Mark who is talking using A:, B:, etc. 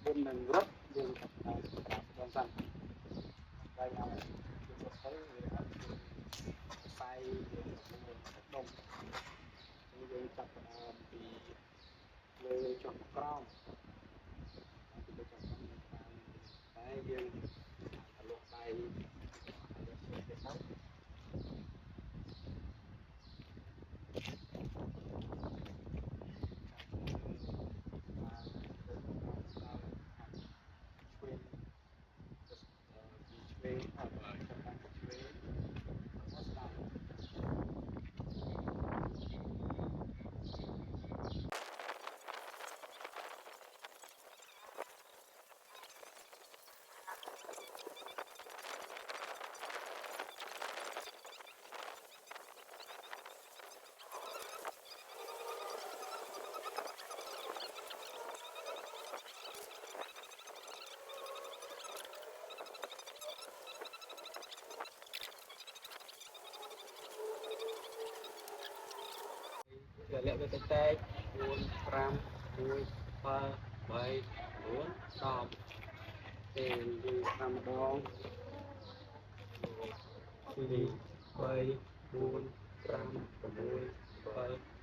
A: មុននឹងរត់យើងចាប់ផ្ដើមប្រាប់បងសិនហើយឲ្យយើងរត់ទៅវាអត់ខ្សែយើងមួយដុំយើងចាប់ផ្ដើមពីលើចុះក្រោមពីលើចុះក្រោមតាមតែយើងអាលោកដៃហើយយើងជួយទៅឆ្វេងអត់ចាប់តាមឆ្វេងមកស្ដាំលាក់វាទៅតែ4 5 1 7 8 9 10ទេយើង5ម្ដង2 3 4 5 6 7